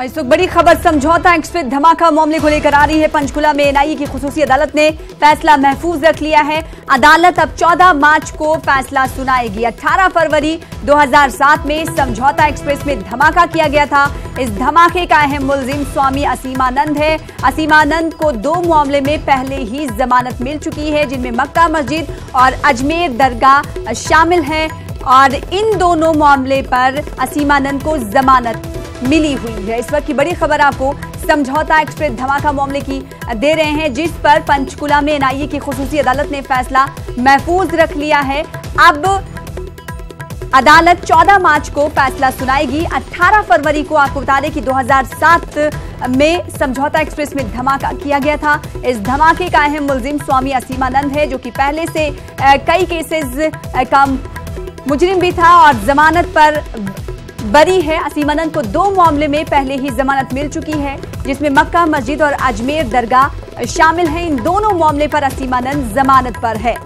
और इस वक्त बड़ी खबर समझौता एक्सप्रेस धमाका मामले को लेकर आ रही है। पंचकुला में एनआईए की खुसूसी अदालत ने फैसला महफूज रख लिया है। अदालत अब 14 मार्च को फैसला सुनाएगी। 18 फरवरी 2007 में समझौता एक्सप्रेस में धमाका किया गया था। इस धमाके का अहम मुलजिम स्वामी असीमानंद है। असीमानंद को 2 मामले में पहले ही जमानत मिल चुकी है, जिनमें मक्का मस्जिद और अजमेर दरगाह शामिल हैं और इन दोनों मामले पर असीमानंद को जमानत मिली हुई है। इस वक्त की बड़ी खबर आपको समझौता एक्सप्रेस धमाका मामले की दे रहे हैं, जिस पर पंचकुला में एनआईए की खुसूसी अदालत ने फैसला महफूज रख लिया है। अब अदालत 14 मार्च को फैसला सुनाएगी। 18 फरवरी को आपको बता दें कि 2007 में समझौता एक्सप्रेस में धमाका किया गया था। इस धमाके का अहम मुलजिम स्वामी असीमानंद है, जो कि पहले से कई केसेस का मुजरिम भी था और जमानत पर बरी है। असीमानंद को 2 मामले में पहले ही जमानत मिल चुकी है, जिसमें मक्का मस्जिद और अजमेर दरगाह शामिल हैं। इन दोनों मामले पर असीमानंद जमानत पर है।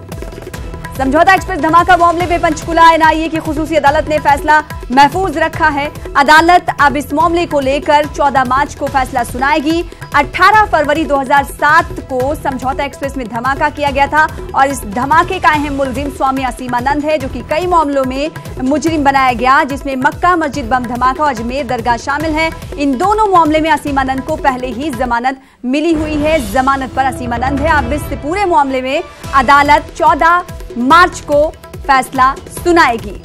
समझौता एक्सप्रेस धमाका मामले में पंचकुला एनआईए की खुसूसी अदालत ने फैसला महफूज रखा है। अदालत अब इस मामले को लेकर 14 मार्च को फैसला सुनाएगी। 18 फरवरी 2007 को समझौता एक्सप्रेस में धमाका किया गया था और इस धमाके का अहम मुलजिम स्वामी असीमानंद है, जो कि कई मामलों में मुजरिम बनाया गया, जिसमें मक्का मस्जिद बम धमाका और अजमेर दरगाह शामिल है। इन दोनों मामले में असीमानंद को पहले ही जमानत मिली हुई है। जमानत पर असीमानंद है। अब इस पूरे मामले में अदालत 14 मार्च को फैसला सुनाएगी।